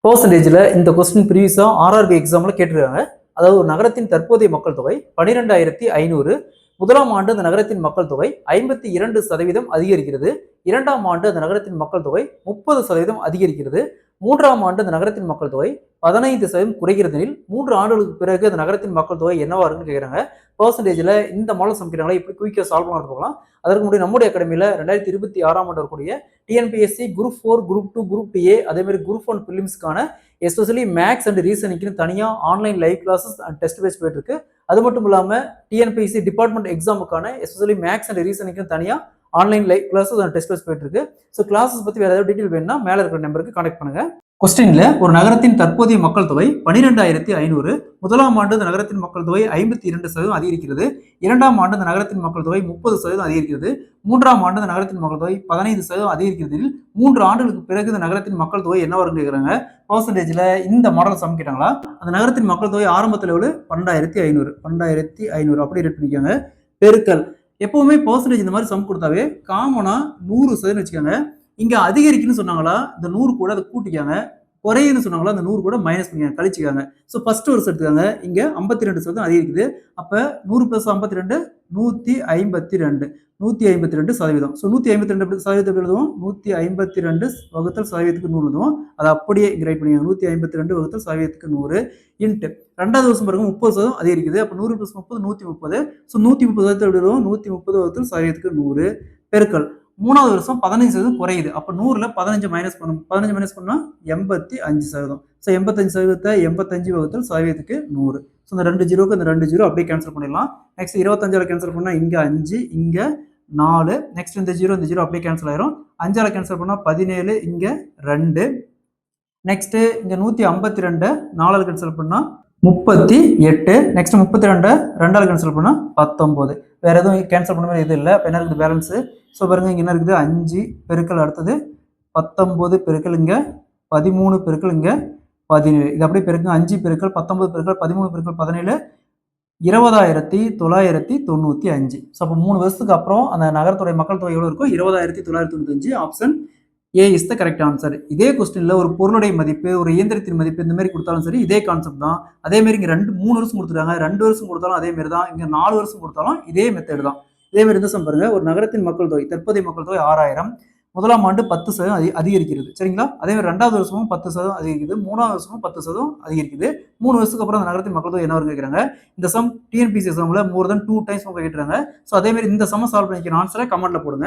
பர்சன்டேஜில் இந்த கொஸ்டின் ப்ரீவியஸாக ஆர்ஆர்பி எக்ஸாமில் கேட்டிருக்காங்க. அதாவது ஒரு நகரத்தின் தற்போதைய மக்கள் தொகை 12,500. முதலாம் ஆண்டு அந்த நகரத்தின் மக்கள் தொகை 52% அதிகரிக்கிறது. இரண்டாம் ஆண்டு அந்த நகரத்தின் மக்கள் தொகை 30% அதிகரிக்கிறது. மூன்றாம் ஆண்டு அந்த நகரத்தின் மக்கள் தொகை 15% குறைகிறதெனில் 3 ஆண்டுகளுக்கு பிறகு அந்த நகரத்தின் மக்கள் தொகை என்னவா இருக்குன்னு கேட்குறாங்க. பர்சன்டேஜில் இந்த மாடல் சமைக்கிறாங்களா இப்படி குயிக்காக சால்வ் பண்ண போகலாம். அதற்கு முன்னாடி நம்முடைய அகாடமியில் 2026 ஆண்டு வரக்கூடிய TNPSC group 4, group 2, group A அதேமாதிரி குரூப் 1 பிலிம்ஸ்க்கான எஸ்பெஷலி மேக்ஸ் அண்ட் ரீசனிங்னு தனியாக online live classes and test base போயிட்டு இருக்கு. அது மட்டும் இல்லாமல் டிஎன்பிஎஸ்சி டிபார்ட்மெண்ட் எக்ஸாமுக்கான எஸ்பெஷலி மேக்ஸ் அண்ட் ரீசனிங்னு தனியாக online live classes and test base போயிட்டு இருக்கு. ஸோ கிளாஸஸ் பற்றி வேறு ஏதாவது டீட்டெயில் வேணும்னா மேலே இருக்கிற நம்பருக்கு கான்டெக்ட் பண்ணுங்க. கொஸ்டின்ல ஒரு நகரத்தின் தற்போதைய மக்கள் தொகை 12,500. முதலாம் ஆண்டு அந்த நகரத்தின் மக்கள் தொகை 52% அதிகரிக்கிறது. இரண்டாம் ஆண்டு அந்த நகரத்தின் மக்கள் தொகை 30% அதிகரிக்கிறது. மூன்றாம் ஆண்டு அந்த நகரத்தின் மக்கள் தொகை 15% அதிகரிக்கிறதில் 3 ஆண்டுகளுக்கு பிறகு இந்த நகரத்தின் மக்கள் தொகை என்ன வரும்னு கேட்குறாங்க. பர்சன்டேஜில் இந்த மாடல் சம் கேட்டாங்களா. அந்த நகரத்தின் மக்கள் தொகை ஆரம்பத்தில் எவ்வளவு 12,500 அப்படி ரேட் பண்ணிக்காங்க. பெருக்கல் எப்பவுமே பர்சன்டேஜ் இந்த மாதிரி சம் கொடுத்தாவே காமனா 100% வச்சுக்காங்க. இங்க அதிகரிக்குன்னு சொன்னாங்களா இந்த 100 கூட அதை கூட்டிக்காங்க. குறையுன்னு சொன்னாங்களா அந்த 100 கூட மைனஸ் பண்ணிக்காங்க, கழிச்சுக்காங்க. ஸோ ஃபர்ஸ்ட் ஒரு எடுத்துக்காங்க. இங்க 52% அதிகரிக்குது. அப்ப 100 + 52 152 152%. ஸோ 152% எழுதுவோம். 152 வகுத்தல் சதவீதத்துக்கு 100 எழுதுவோம். அதை அப்படியே ரைட் பண்ணிக்கோங்க. 152 வகுத்தல் சதவீதத்துக்கு 100 இன்ட்டு ரெண்டாவது வருஷம் பாருங்க 30% அதிகரிக்குது. அப்போ 100 + 30 130. ஸோ 130% எழுதுவோம். 130 வகுத்தல் சதவீதத்துக்கு 100 பெருக்கல் மூணாவது வருஷம் 15% குறையுது. அப்போ 100ல் 15 மைனஸ் பண்ணும். 15 மைனஸ் பண்ணா 85%. ஸோ 85% 85 வகுத்தல் சதவீதத்துக்கு 100. ஸோ இந்த 2 ஜீரோக்கு இந்த 2 ஜீரோ அப்படியே கேன்சல் பண்ணிடலாம். நெக்ஸ்ட் 25ஆல் கேன்சல் பண்ணால் இங்கே 5 இங்கே 4. நெக்ஸ்ட் இந்த ஜீரோ அப்படியே கேன்சல் ஆயிரும். 5ஆல் கேன்சல் பண்ணால் 17 இங்கே 2. நெக்ஸ்ட் இங்கே 152 4ஆல் கேன்சல் பண்ணால் 38. நெக்ஸ்ட் 32 2ஆல் கேன்சல் பண்ணால் 19. வேற எதுவும் கேன்சல் பண்ண மாதிரி எதுவும் இல்லை. இப்போ என்ன இருக்குது பேலன்ஸு. ஸோ பாருங்க இங்கே என்ன இருக்குது 5 பெருக்கல் அடுத்தது 19 பெருக்கல் இங்கே 13 பெருக்கல் இங்கே 17. இது அப்படியே பெருக்குங்க. 5 பெருக்கல் 19 பெருக்கல் 13 பெருக்கல் 17 20,995. ஸோ அப்போ 3 வருஷத்துக்கு அப்புறம் அந்த நகரத்துடைய மக்கள் தொகை எவ்வளோ இருக்கும் 20,995. Option A is the correct answer. இதே கொஸ்டின்ல ஒரு பொருளுடைய மதிப்பு ஒரு இயந்திரத்தின் மதிப்பு இந்த மாதிரி கொடுத்தாலும் சரி இதே கான்செப்ட் தான். அதே மாதிரி இங்கே 3 வருஷம் கொடுத்துருக்காங்க. 2 வருஷம் கொடுத்தாலும் அதே மாதிரி தான். இங்கே 4 வருஷம் கொடுத்தாலும் இதே மெத்தட் தான். இதே மாதிரி இந்த பாருங்க ஒரு நகரத்தின் மக்கள் தொகை தற்போதைய மக்கள் தொகை 6,000. முதலாம் ஆண்டு 10% அதிகரிக்கிறது. சரிங்களா. அதே மாதிரி ரெண்டாவது வருஷமும் 10% அதிகரிக்குது. மூணாவது வருஷமும் 10% அதிகரிக்குது. 3 வருஷத்துக்கு அப்புறம் அந்த நகரத்தின் மக்கள் தொகை என்ன வரும்னு கேட்குறாங்க. இந்த சம் டிஎன்பிசி எக்ஸாம்ல மோர் தென் 2 டைம்ஸ் கேட்டுறாங்க. ஸோ அதே மாதிரி இந்த சம் சால்வ் பண்ணிக்கிற ஆன்சரை கமெண்ட்ல போடுங்க.